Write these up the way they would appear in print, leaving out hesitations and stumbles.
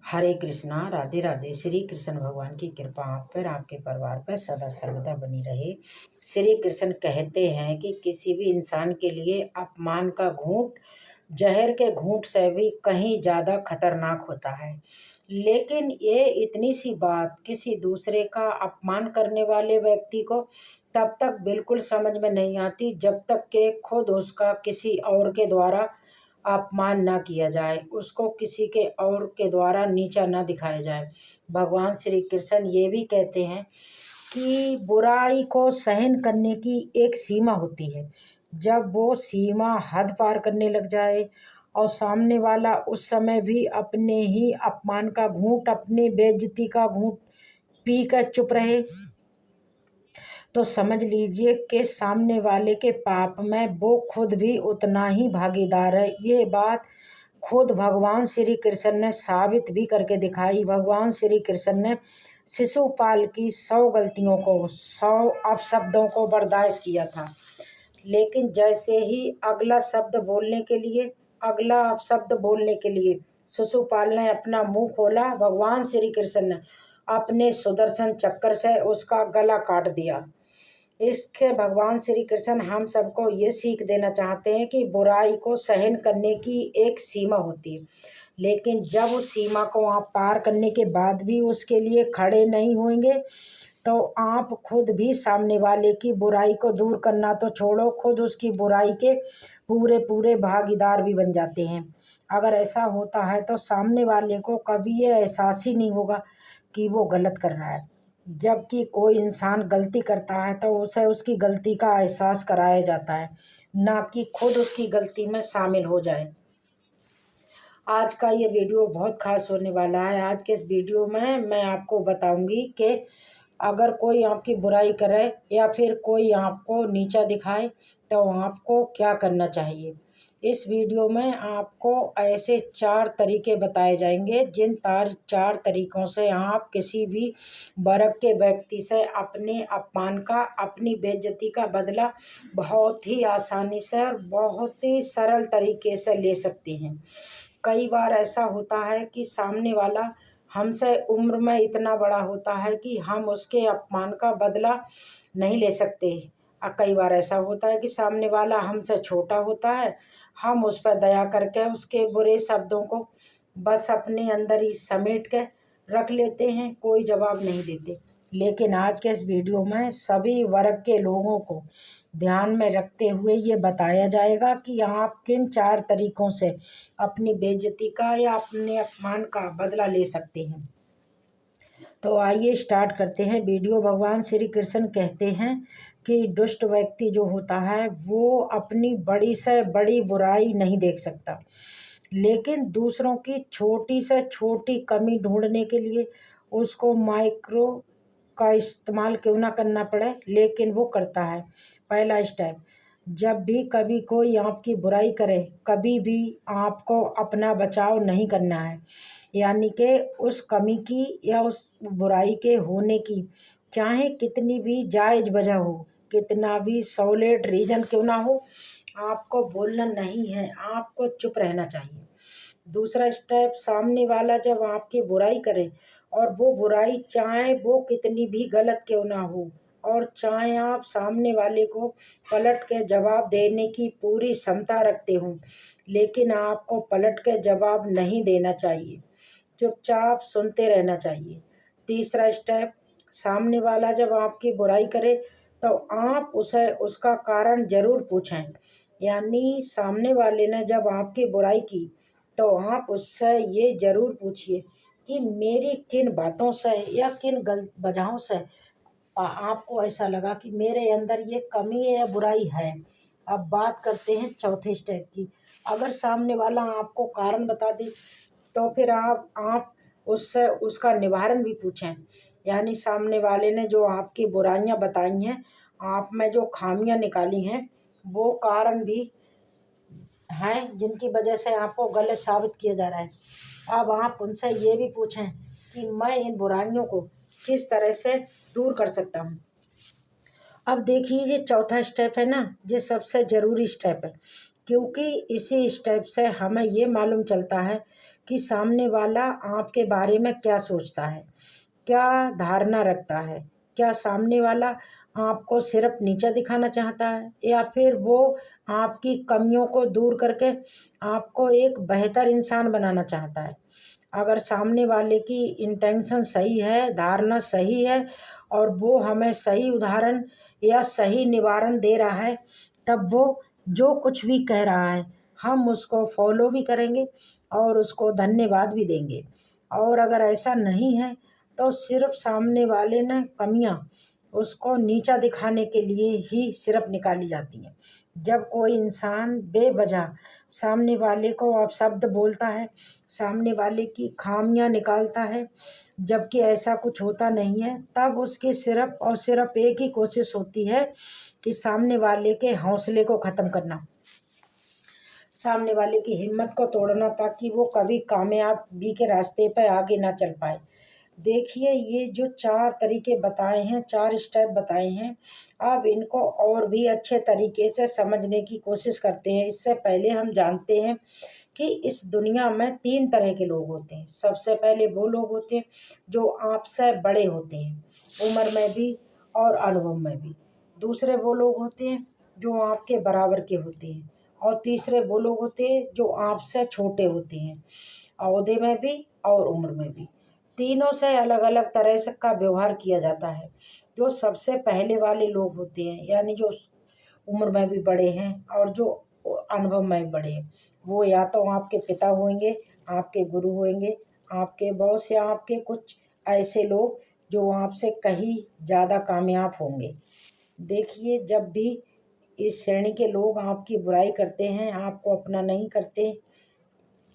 हरे कृष्णा, राधे राधे। श्री कृष्ण भगवान की कृपा आप पर, आपके परिवार पर सदा सर्वदा बनी रहे। श्री कृष्ण कहते हैं कि किसी भी इंसान के लिए अपमान का घूंट जहर के घूंट से भी कहीं ज़्यादा खतरनाक होता है। लेकिन ये इतनी सी बात किसी दूसरे का अपमान करने वाले व्यक्ति को तब तक बिल्कुल समझ में नहीं आती जब तक कि खुद उसका किसी और के द्वारा अपमान ना किया जाए, उसको किसी के और के द्वारा नीचा ना दिखाया जाए। भगवान श्री कृष्ण ये भी कहते हैं कि बुराई को सहन करने की एक सीमा होती है। जब वो सीमा हद पार करने लग जाए और सामने वाला उस समय भी अपने ही अपमान का घूंट, अपनी बेइज्जती का घूंट पी कर चुप रहे, तो समझ लीजिए कि सामने वाले के पाप में वो खुद भी उतना ही भागीदार है। ये बात खुद भगवान श्री कृष्ण ने साबित भी करके दिखाई। भगवान श्री कृष्ण ने शिशुपाल की 100 गलतियों को, 100 अपशब्दों को बर्दाश्त किया था, लेकिन जैसे ही अगला अपशब्द बोलने के लिए शिशुपाल ने अपना मुंह खोला, भगवान श्री कृष्ण ने अपने सुदर्शन चक्र से उसका गला काट दिया। इसके भगवान श्री कृष्ण हम सबको ये सीख देना चाहते हैं कि बुराई को सहन करने की एक सीमा होती है, लेकिन जब उस सीमा को आप पार करने के बाद भी उसके लिए खड़े नहीं होंगे तो आप खुद भी सामने वाले की बुराई को दूर करना तो छोड़ो, खुद उसकी बुराई के पूरे पूरे भागीदार भी बन जाते हैं। अगर ऐसा होता है तो सामने वाले को कभी ये एहसास ही नहीं होगा कि वो गलत कर रहा है। जबकि कोई इंसान गलती करता है तो उसे उसकी गलती का एहसास कराया जाता है, ना कि खुद उसकी गलती में शामिल हो जाए। आज का ये वीडियो बहुत खास होने वाला है। आज के इस वीडियो में मैं आपको बताऊंगी कि अगर कोई आपकी बुराई करे या फिर कोई आपको नीचा दिखाए तो आपको क्या करना चाहिए। इस वीडियो में आपको ऐसे 4 तरीके बताए जाएंगे जिन 4 तरीकों से आप किसी भी वर्ग के व्यक्ति से अपने अपमान का, अपनी बेइज्जती का बदला बहुत ही आसानी से और बहुत ही सरल तरीके से ले सकते हैं। कई बार ऐसा होता है कि सामने वाला हमसे उम्र में इतना बड़ा होता है कि हम उसके अपमान का बदला नहीं ले सकते। कई बार ऐसा होता है कि सामने वाला हमसे छोटा होता है, हम उस पर दया करके उसके बुरे शब्दों को बस अपने अंदर ही समेट के रख लेते हैं, कोई जवाब नहीं देते। लेकिन आज के इस वीडियो में सभी वर्ग के लोगों को ध्यान में रखते हुए ये बताया जाएगा कि आप किन 4 तरीकों से अपनी बेइज्जती का या अपने अपमान का बदला ले सकते हैं। तो आइए स्टार्ट करते हैं वीडियो। भगवान श्री कृष्ण कहते हैं कि दुष्ट व्यक्ति जो होता है वो अपनी बड़ी से बड़ी बुराई नहीं देख सकता, लेकिन दूसरों की छोटी से छोटी कमी ढूंढने के लिए उसको माइक्रो का इस्तेमाल क्यों ना करना पड़े, लेकिन वो करता है। पहला स्टेप, जब भी कभी कोई आपकी बुराई करे, कभी भी आपको अपना बचाव नहीं करना है। यानी कि उस कमी की या उस बुराई के होने की चाहे कितनी भी जायज़ वजह हो, कितना भी सॉलिड रीज़न क्यों ना हो, आपको बोलना नहीं है, आपको चुप रहना चाहिए। दूसरा स्टेप, सामने वाला जब आपकी बुराई करे और वो बुराई चाहे वो कितनी भी गलत क्यों ना हो और चाहे आप सामने वाले को पलट के जवाब देने की पूरी क्षमता रखते हों, लेकिन आपको पलट के जवाब नहीं देना चाहिए, चुपचाप सुनते रहना चाहिए। तीसरा स्टेप, सामने वाला जब आपकी बुराई करे तो आप उसे उसका कारण ज़रूर पूछें। यानी सामने वाले ने जब आपकी बुराई की तो आप उससे ये ज़रूर पूछिए कि मेरी किन बातों से या किन गलत वजहों से आपको ऐसा लगा कि मेरे अंदर ये कमी है या बुराई है। अब बात करते हैं चौथे स्टेप की। अगर सामने वाला आपको कारण बता दे तो फिर आप उससे उसका निवारण भी पूछें। यानी सामने वाले ने जो आपकी बुराइयां बताई हैं, आप में जो खामियां निकाली हैं, वो कारण भी हैं जिनकी वजह से आपको गलत साबित किया जा रहा है। अब आप उनसे ये भी पूछें कि मैं इन बुराइयों को किस तरह से दूर कर सकता हूँ। अब देखिए, ये चौथा स्टेप है ना, ये सबसे ज़रूरी स्टेप है, क्योंकि इसी स्टेप से हमें ये मालूम चलता है कि सामने वाला आपके बारे में क्या सोचता है, क्या धारणा रखता है। क्या सामने वाला आपको सिर्फ नीचा दिखाना चाहता है, या फिर वो आपकी कमियों को दूर करके आपको एक बेहतर इंसान बनाना चाहता है। अगर सामने वाले की इंटेंशन सही है, धारणा सही है, और वो हमें सही उदाहरण या सही निवारण दे रहा है, तब वो जो कुछ भी कह रहा है हम उसको फॉलो भी करेंगे और उसको धन्यवाद भी देंगे। और अगर ऐसा नहीं है तो सिर्फ सामने वाले ने कमियां उसको नीचा दिखाने के लिए ही सिर्फ निकाली जाती हैं। जब कोई इंसान बेवजह सामने वाले को अपशब्द बोलता है, सामने वाले की खामियां निकालता है, जबकि ऐसा कुछ होता नहीं है, तब उसकी सिर्फ और सिर्फ एक ही कोशिश होती है कि सामने वाले के हौसले को ख़त्म करना, सामने वाले की हिम्मत को तोड़ना, ताकि वो कभी कामयाबी के रास्ते पर आगे ना चल पाए। देखिए, ये जो 4 तरीके बताए हैं, 4 स्टेप बताए हैं, अब इनको और भी अच्छे तरीके से समझने की कोशिश करते हैं। इससे पहले हम जानते हैं कि इस दुनिया में 3 तरह के लोग होते हैं। सबसे पहले वो लोग होते हैं जो आपसे बड़े होते हैं, उम्र में भी और अनुभव में भी। दूसरे वो लोग होते हैं जो आपके बराबर के होते हैं, और तीसरे वो लोग होते हैं जो आपसे छोटे होते हैं, ओहदे में भी और उम्र में भी। तीनों से अलग अलग तरह से का व्यवहार किया जाता है। जो सबसे पहले वाले लोग होते हैं, यानी जो उम्र में भी बड़े हैं और जो अनुभव में भी बड़े हैं, वो या तो आपके पिता होंगे, आपके गुरु होंगे, आपके बॉस, या आपके कुछ ऐसे लोग जो आपसे कहीं ज़्यादा कामयाब होंगे। देखिए, जब भी इस श्रेणी के लोग आपकी बुराई करते हैं, आपको अपना नहीं करते,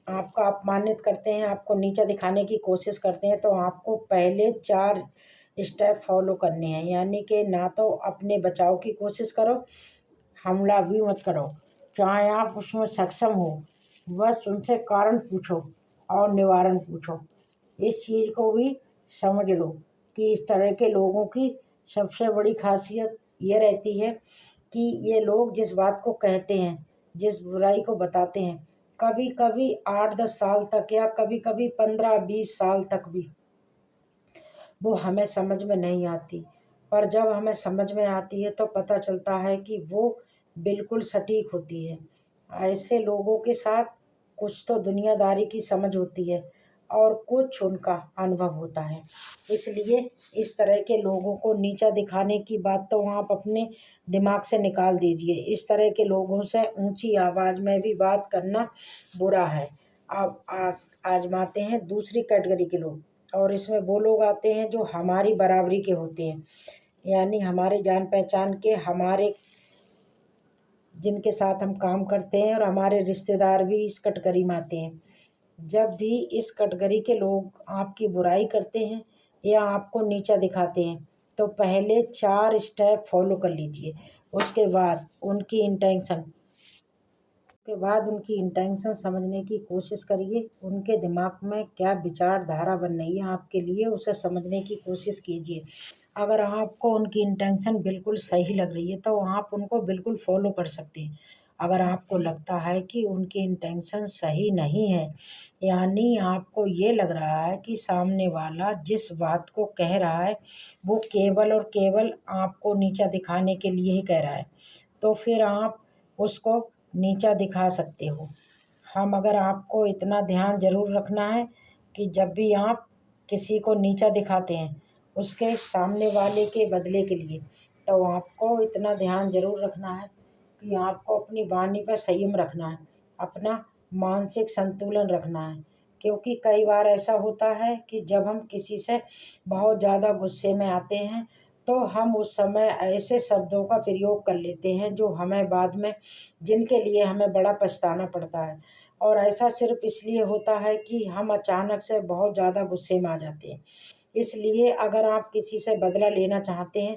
आपका अपमानित करते हैं, आपको नीचा दिखाने की कोशिश करते हैं, तो आपको पहले 4 स्टेप फॉलो करने हैं। यानी कि ना तो अपने बचाव की कोशिश करो, हमला भी मत करो, चाहे आप उसमें सक्षम हो, बस उनसे कारण पूछो और निवारण पूछो। इस चीज़ को भी समझ लो कि इस तरह के लोगों की सबसे बड़ी खासियत ये रहती है कि ये लोग जिस बात को कहते हैं, जिस बुराई को बताते हैं, कभी कभी 8-10 साल तक या कभी कभी 15-20 साल तक भी वो हमें समझ में नहीं आती। पर जब हमें समझ में आती है तो पता चलता है कि वो बिल्कुल सटीक होती है। ऐसे लोगों के साथ कुछ तो दुनियादारी की समझ होती है और कुछ उनका अनुभव होता है। इसलिए इस तरह के लोगों को नीचा दिखाने की बात तो आप अपने दिमाग से निकाल दीजिए। इस तरह के लोगों से ऊंची आवाज़ में भी बात करना बुरा है। अब आजमाते हैं दूसरी कैटेगरी के लोग, और इसमें वो लोग आते हैं जो हमारी बराबरी के होते हैं, यानी हमारे जान पहचान के, हमारे जिनके साथ हम काम करते हैं, और हमारे रिश्तेदार भी इस कैटेगरी में आते हैं। जब भी इस कैटेगरी के लोग आपकी बुराई करते हैं या आपको नीचा दिखाते हैं, तो पहले 4 स्टेप फॉलो कर लीजिए। उसके बाद उनकी इंटेंशन समझने की कोशिश करिए। उनके दिमाग में क्या विचारधारा बन रही है आपके लिए, उसे समझने की कोशिश कीजिए। अगर आपको उनकी इंटेंशन बिल्कुल सही लग रही है तो आप उनको बिल्कुल फॉलो कर सकते हैं। अगर आपको लगता है कि उनकी इंटेंशन सही नहीं है, यानी आपको ये लग रहा है कि सामने वाला जिस बात को कह रहा है वो केवल और केवल आपको नीचा दिखाने के लिए ही कह रहा है, तो फिर आप उसको नीचा दिखा सकते हो। मगर आपको इतना ध्यान ज़रूर रखना है कि जब भी आप किसी को नीचा दिखाते हैं उसके सामने वाले के बदले के लिए, तो आपको इतना ध्यान ज़रूर रखना है कि आपको अपनी वाणी पर संयम रखना है, अपना मानसिक संतुलन रखना है। क्योंकि कई बार ऐसा होता है कि जब हम किसी से बहुत ज़्यादा गुस्से में आते हैं तो हम उस समय ऐसे शब्दों का प्रयोग कर लेते हैं जो हमें बाद में, जिनके लिए हमें बड़ा पछताना पड़ता है। और ऐसा सिर्फ इसलिए होता है कि हम अचानक से बहुत ज़्यादा गुस्से में आ जाते हैं। इसलिए अगर आप किसी से बदला लेना चाहते हैं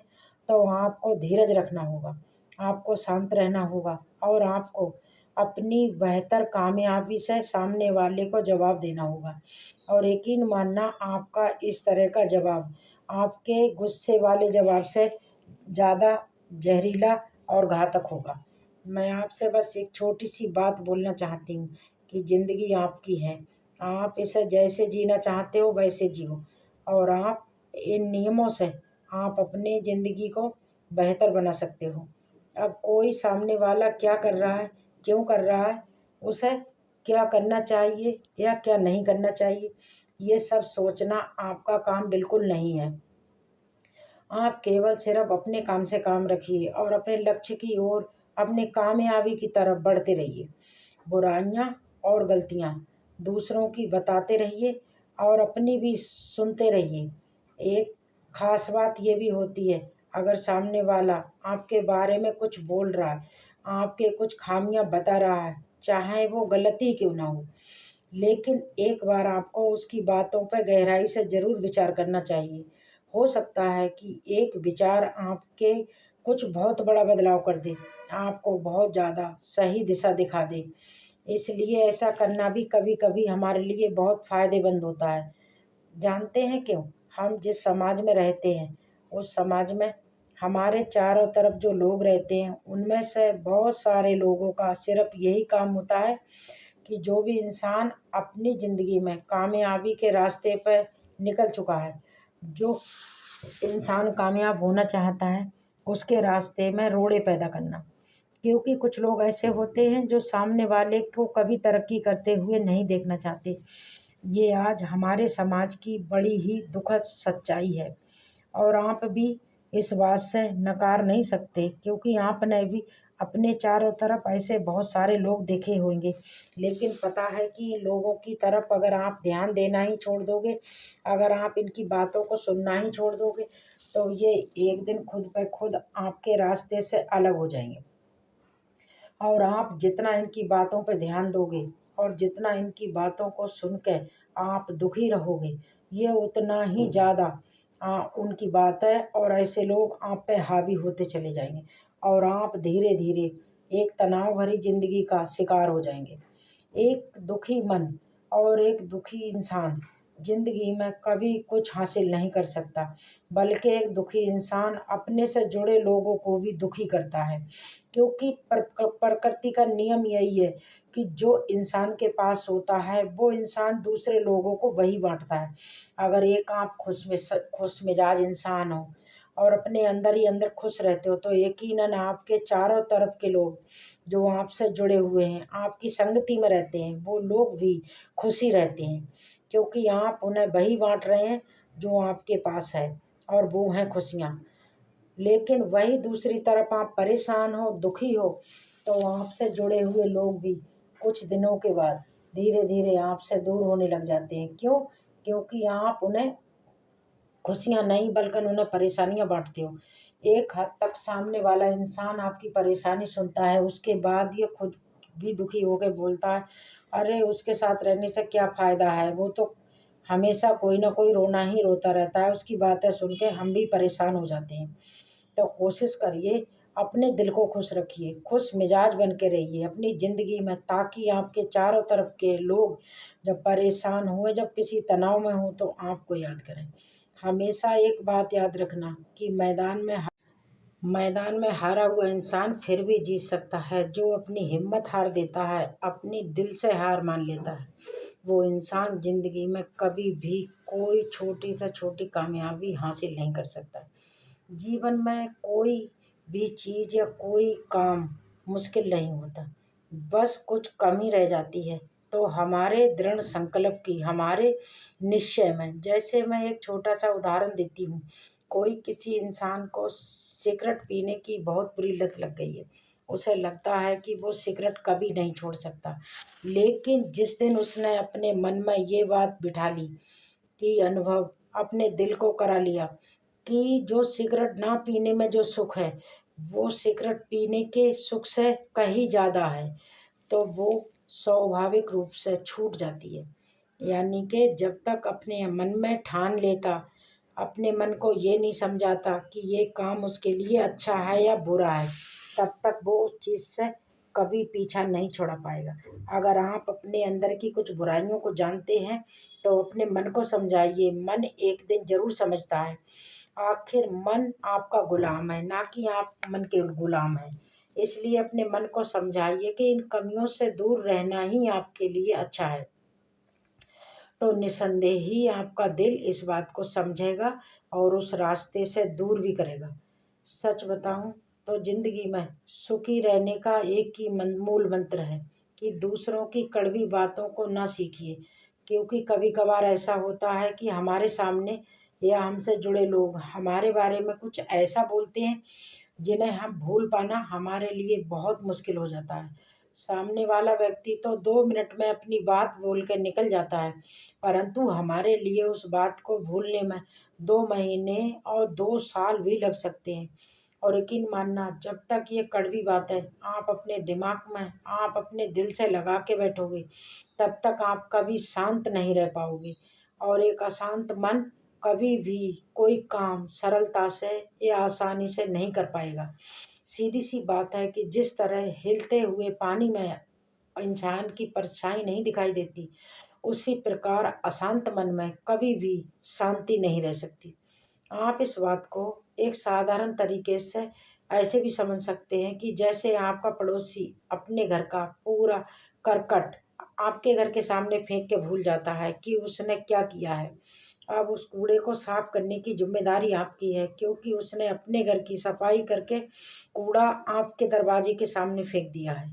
तो आपको धीरज रखना होगा, आपको शांत रहना होगा, और आपको अपनी बेहतर कामयाबी से सामने वाले को जवाब देना होगा। और यकीन मानना, आपका इस तरह का जवाब आपके गुस्से वाले जवाब से ज़्यादा जहरीला और घातक होगा। मैं आपसे बस एक छोटी सी बात बोलना चाहती हूँ कि ज़िंदगी आपकी है, आप इसे जैसे जीना चाहते हो वैसे जियो, और आप इन नियमों से आप अपनी ज़िंदगी को बेहतर बना सकते हो। अब कोई सामने वाला क्या कर रहा है, क्यों कर रहा है, उसे क्या करना चाहिए या क्या नहीं करना चाहिए, ये सब सोचना आपका काम बिल्कुल नहीं है। आप केवल सिर्फ अपने काम से काम रखिए और अपने लक्ष्य की ओर, अपने कामयाबी की तरफ बढ़ते रहिए। बुराइयां और गलतियां दूसरों की बताते रहिए और अपनी भी सुनते रहिए। एक खास बात ये भी होती है, अगर सामने वाला आपके बारे में कुछ बोल रहा है, आपके कुछ खामियां बता रहा है, चाहे वो गलती क्यों ना हो, लेकिन एक बार आपको उसकी बातों पर गहराई से ज़रूर विचार करना चाहिए। हो सकता है कि एक विचार आपके कुछ बहुत बड़ा बदलाव कर दे, आपको बहुत ज़्यादा सही दिशा दिखा दे। इसलिए ऐसा करना भी कभी कभी हमारे लिए बहुत फ़ायदेमंद होता है। जानते हैं क्यों? हम जिस समाज में रहते हैं, उस समाज में हमारे चारों तरफ जो लोग रहते हैं, उनमें से बहुत सारे लोगों का सिर्फ यही काम होता है कि जो भी इंसान अपनी ज़िंदगी में कामयाबी के रास्ते पर निकल चुका है, जो इंसान कामयाब होना चाहता है, उसके रास्ते में रोड़े पैदा करना। क्योंकि कुछ लोग ऐसे होते हैं जो सामने वाले को कभी तरक्की करते हुए नहीं देखना चाहते। ये आज हमारे समाज की बड़ी ही दुखद सच्चाई है, और आप भी इस बात से नकार नहीं सकते, क्योंकि आपने भी अपने चारों तरफ ऐसे बहुत सारे लोग देखे होंगे। लेकिन पता है कि लोगों की तरफ अगर आप ध्यान देना ही छोड़ दोगे, अगर आप इनकी बातों को सुनना ही छोड़ दोगे, तो ये एक दिन खुद ब खुद आपके रास्ते से अलग हो जाएंगे। और आप जितना इनकी बातों पे ध्यान दोगे और जितना इनकी बातों को सुन के आप दुखी रहोगे, ये उतना ही ज़्यादा उनकी बात है और ऐसे लोग आप पे हावी होते चले जाएंगे, और आप धीरे धीरे एक तनाव भरी ज़िंदगी का शिकार हो जाएंगे। एक दुखी मन और एक दुखी इंसान जिंदगी में कभी कुछ हासिल नहीं कर सकता, बल्कि एक दुखी इंसान अपने से जुड़े लोगों को भी दुखी करता है। क्योंकि प्रकृति का नियम यही है कि जो इंसान के पास होता है वो इंसान दूसरे लोगों को वही बांटता है। अगर एक आप खुश मिजाज इंसान हो और अपने अंदर ही अंदर खुश रहते हो, तो यकीनन आपके चारों तरफ के लोग जो आपसे जुड़े हुए हैं, आपकी संगति में रहते हैं, वो लोग भी खुशी रहते हैं, क्योंकि आप उन्हें वही बांट रहे हैं जो आपके पास है, और वो हैं खुशियाँ। लेकिन वही दूसरी तरफ आप परेशान हो, दुखी हो, तो आपसे जुड़े हुए लोग भी कुछ दिनों के बाद धीरे धीरे आपसे दूर होने लग जाते हैं। क्यों? क्योंकि आप उन्हें खुशियाँ नहीं बल्कि उन्हें परेशानियाँ बांटते हो। एक हद तक सामने वाला इंसान आपकी परेशानी सुनता है, उसके बाद ये खुद भी दुखी होकर बोलता है, अरे उसके साथ रहने से क्या फ़ायदा है, वो तो हमेशा कोई ना कोई रोना ही रोता रहता है। उसकी बातें सुन के हम भी परेशान हो जाते हैं। तो कोशिश करिए, अपने दिल को खुश रखिए, खुश मिजाज बन के रहिए अपनी ज़िंदगी में, ताकि आपके चारों तरफ के लोग जब परेशान हुए, जब किसी तनाव में हो, तो आपको याद करें। हमेशा एक बात याद रखना कि मैदान में हारा हुआ इंसान फिर भी जीत सकता है। जो अपनी हिम्मत हार देता है, अपनी दिल से हार मान लेता है, वो इंसान ज़िंदगी में कभी भी कोई छोटी से छोटी कामयाबी हासिल नहीं कर सकता। जीवन में कोई भी चीज़ या कोई काम मुश्किल नहीं होता, बस कुछ कमी रह जाती है तो हमारे दृढ़ संकल्प की, हमारे निश्चय में। जैसे मैं एक छोटा सा उदाहरण देती हूँ, कोई किसी इंसान को सिगरेट पीने की बहुत बुरी लत लग गई है, उसे लगता है कि वो सिगरेट कभी नहीं छोड़ सकता, लेकिन जिस दिन उसने अपने मन में ये बात बिठा ली, कि अनुभव अपने दिल को करा लिया कि जो सिगरेट ना पीने में जो सुख है, वो सिगरेट पीने के सुख से कहीं ज़्यादा है, तो वो स्वाभाविक रूप से छूट जाती है। यानी कि जब तक अपने मन में ठान लेता, अपने मन को ये नहीं समझाता कि ये काम उसके लिए अच्छा है या बुरा है, तब तक वो उस चीज़ से कभी पीछा नहीं छोड़ा पाएगा। अगर आप अपने अंदर की कुछ बुराइयों को जानते हैं, तो अपने मन को समझाइए, मन एक दिन ज़रूर समझता है। आखिर मन आपका गुलाम है, ना कि आप मन के गुलाम हैं। इसलिए अपने मन को समझाइए कि इन कमियों से दूर रहना ही आपके लिए अच्छा है। तो निसंदेह ही आपका दिल इस बात को समझेगा और उस रास्ते से दूर भी करेगा। सच बताऊं तो जिंदगी में सुखी रहने का एक ही मूल मंत्र है कि दूसरों की कड़वी बातों को ना सीखिए, क्योंकि कभी कभार ऐसा होता है कि हमारे सामने या हमसे जुड़े लोग हमारे बारे में कुछ ऐसा बोलते हैं जिन्हें हम भूल पाना हमारे लिए बहुत मुश्किल हो जाता है। सामने वाला व्यक्ति तो 2 मिनट में अपनी बात बोल के निकल जाता है, परंतु हमारे लिए उस बात को भूलने में 2 महीने और 2 साल भी लग सकते हैं। और यकीन मानना, जब तक ये कड़वी बातें आप अपने दिमाग में, आप अपने दिल से लगा के बैठोगे, तब तक आप कभी शांत नहीं रह पाओगे। और एक अशांत मन कभी भी कोई काम सरलता से या आसानी से नहीं कर पाएगा। सीधी सी बात है कि जिस तरह हिलते हुए पानी में इंसान की परछाई नहीं दिखाई देती, उसी प्रकार अशांत मन में कभी भी शांति नहीं रह सकती। आप इस बात को एक साधारण तरीके से ऐसे भी समझ सकते हैं कि जैसे आपका पड़ोसी अपने घर का पूरा करकट आपके घर के सामने फेंक के भूल जाता है कि उसने क्या किया है। अब उस कूड़े को साफ करने की जिम्मेदारी आपकी है, क्योंकि उसने अपने घर की सफाई करके कूड़ा आपके दरवाजे के सामने फेंक दिया है।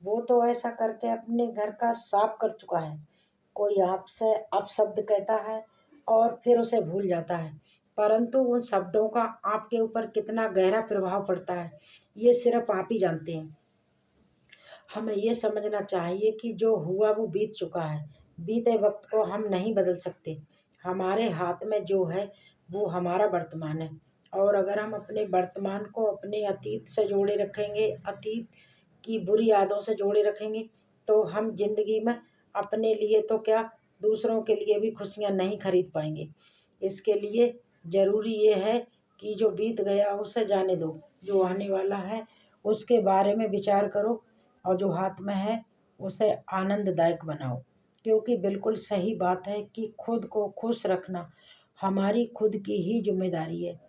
वो तो ऐसा करके अपने घर का साफ कर चुका है। कोई आपसे अपशब्द कहता है और फिर उसे भूल जाता है, परंतु उन शब्दों का आपके ऊपर कितना गहरा प्रभाव पड़ता है, ये सिर्फ आप ही जानते हैं। हमें ये समझना चाहिए कि जो हुआ वो बीत चुका है। बीते वक्त को हम नहीं बदल सकते। हमारे हाथ में जो है वो हमारा वर्तमान है। और अगर हम अपने वर्तमान को अपने अतीत से जोड़े रखेंगे, अतीत की बुरी यादों से जोड़े रखेंगे, तो हम जिंदगी में अपने लिए तो क्या, दूसरों के लिए भी खुशियां नहीं खरीद पाएंगे। इसके लिए ज़रूरी ये है कि जो बीत गया उसे जाने दो, जो आने वाला है उसके बारे में विचार करो, और जो हाथ में है उसे आनंददायक बनाओ। क्योंकि बिल्कुल सही बात है कि खुद को खुश रखना हमारी खुद की ही जिम्मेदारी है,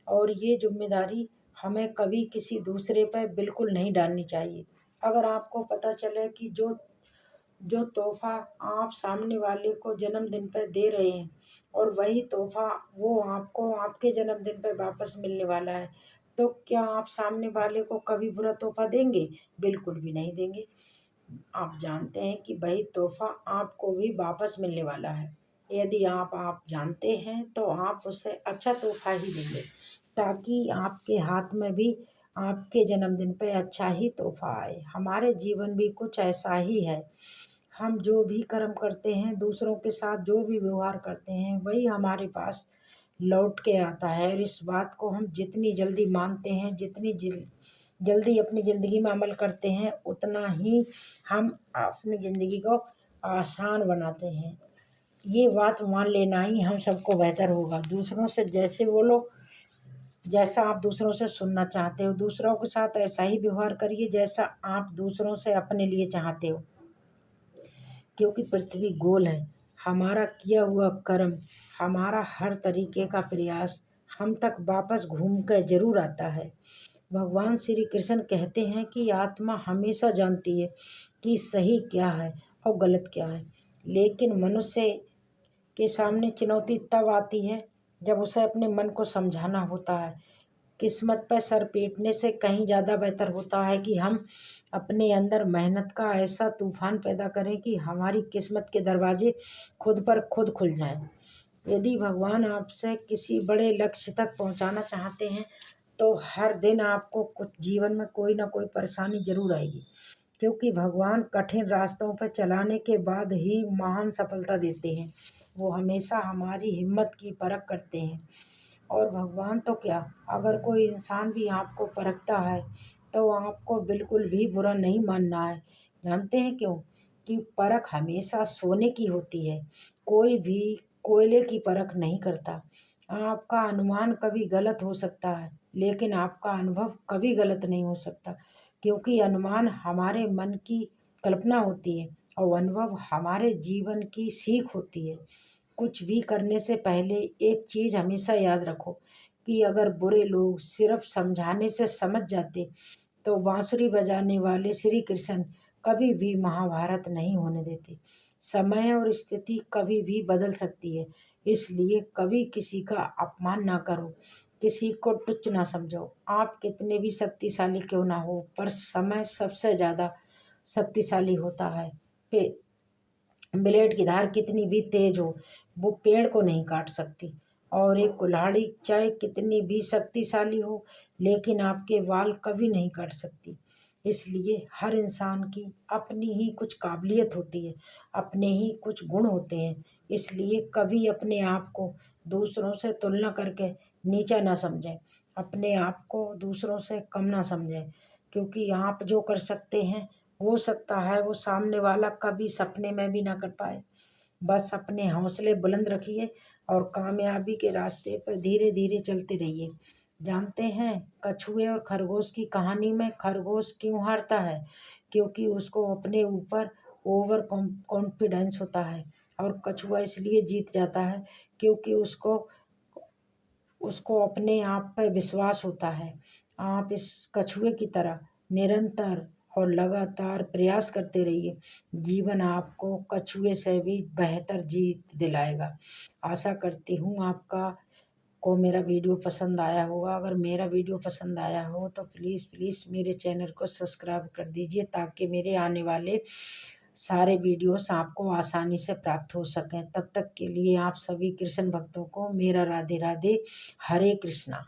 और ये जिम्मेदारी हमें कभी किसी दूसरे पर बिल्कुल नहीं डालनी चाहिए। अगर आपको पता चले कि जो जो तोहफा आप सामने वाले को जन्मदिन पर दे रहे हैं और वही तोहफा वो आपको आपके जन्मदिन पर वापस मिलने वाला है, तो क्या आप सामने वाले को कभी बुरा तोहफा देंगे? बिल्कुल भी नहीं देंगे। आप जानते हैं कि वही तोहफा आपको भी वापस मिलने वाला है। यदि आप जानते हैं तो आप उसे अच्छा तोहफा ही देंगे, ताकि आपके हाथ में भी आपके जन्मदिन पे अच्छा ही तोहफा आए। हमारे जीवन भी कुछ ऐसा ही है। हम जो भी कर्म करते हैं, दूसरों के साथ जो भी व्यवहार करते हैं, वही हमारे पास लौट के आता है। और इस बात को हम जितनी जल्दी मानते हैं, जितनी जल्दी अपनी ज़िंदगी में अमल करते हैं, उतना ही हम अपनी ज़िंदगी को आसान बनाते हैं। ये बात मान लेना ही हम सबको बेहतर होगा। दूसरों से जैसे बोलो, जैसा आप दूसरों से सुनना चाहते हो, दूसरों के साथ ऐसा ही व्यवहार करिए जैसा आप दूसरों से अपने लिए चाहते हो। क्योंकि पृथ्वी गोल है। हमारा किया हुआ कर्म, हमारा हर तरीके का प्रयास हम तक वापस घूम कर जरूर आता है। भगवान श्री कृष्ण कहते हैं कि आत्मा हमेशा जानती है कि सही क्या है और गलत क्या है, लेकिन मनुष्य के सामने चुनौती तब आती है जब उसे अपने मन को समझाना होता है। किस्मत पर सर पीटने से कहीं ज़्यादा बेहतर होता है कि हम अपने अंदर मेहनत का ऐसा तूफान पैदा करें कि हमारी किस्मत के दरवाजे खुद पर खुद खुल जाएं। यदि भगवान आपसे किसी बड़े लक्ष्य तक पहुंचाना चाहते हैं, तो हर दिन आपको कुछ जीवन में कोई ना कोई परेशानी जरूर आएगी, क्योंकि भगवान कठिन रास्तों पर चलाने के बाद ही महान सफलता देते हैं। वो हमेशा हमारी हिम्मत की परख करते हैं। और भगवान तो क्या, अगर कोई इंसान भी आपको परखता है तो आपको बिल्कुल भी बुरा नहीं मानना है। जानते हैं क्यों? कि परख हमेशा सोने की होती है। कोई भी कोयले की परख नहीं करता। आपका अनुमान कभी गलत हो सकता है, लेकिन आपका अनुभव कभी गलत नहीं हो सकता, क्योंकि अनुमान हमारे मन की कल्पना होती है और अनुभव हमारे जीवन की सीख होती है। कुछ भी करने से पहले एक चीज़ हमेशा याद रखो कि अगर बुरे लोग सिर्फ समझाने से समझ जाते, तो बांसुरी बजाने वाले श्री कृष्ण कभी भी महाभारत नहीं होने देते। समय और स्थिति कभी भी बदल सकती है, इसलिए कभी किसी का अपमान ना करो, किसी को तुच्छ ना समझो। आप कितने भी शक्तिशाली क्यों ना हो, पर समय सबसे ज़्यादा शक्तिशाली होता है। ब्लेड की धार कितनी भी तेज हो, वो पेड़ को नहीं काट सकती। और एक कुल्हाड़ी चाहे कितनी भी शक्तिशाली हो, लेकिन आपके वाल कभी नहीं काट सकती। इसलिए हर इंसान की अपनी ही कुछ काबिलियत होती है, अपने ही कुछ गुण होते हैं। इसलिए कभी अपने आप को दूसरों से तुलना करके नीचा ना समझें, अपने आप को दूसरों से कम ना समझें, क्योंकि आप जो कर सकते हैं हो सकता है वो सामने वाला कभी सपने में भी ना कर पाए। बस अपने हौसले बुलंद रखिए और कामयाबी के रास्ते पर धीरे धीरे चलते रहिए। जानते हैं कछुए और खरगोश की कहानी में खरगोश क्यों हारता है? क्योंकि उसको अपने ऊपर ओवर कॉन्फिडेंस होता है, और कछुआ इसलिए जीत जाता है क्योंकि उसको उसको अपने आप पर विश्वास होता है। आप इस कछुए की तरह निरंतर और लगातार प्रयास करते रहिए। जीवन आपको कछुए से भी बेहतर जीत दिलाएगा। आशा करती हूँ आपका को मेरा वीडियो पसंद आया होगा। अगर मेरा वीडियो पसंद आया हो तो प्लीज़ प्लीज़ मेरे चैनल को सब्सक्राइब कर दीजिए, ताकि मेरे आने वाले सारे वीडियोस आपको आसानी से प्राप्त हो सकें। तब तक के लिए आप सभी कृष्ण भक्तों को मेरा राधे राधे, हरे कृष्णा।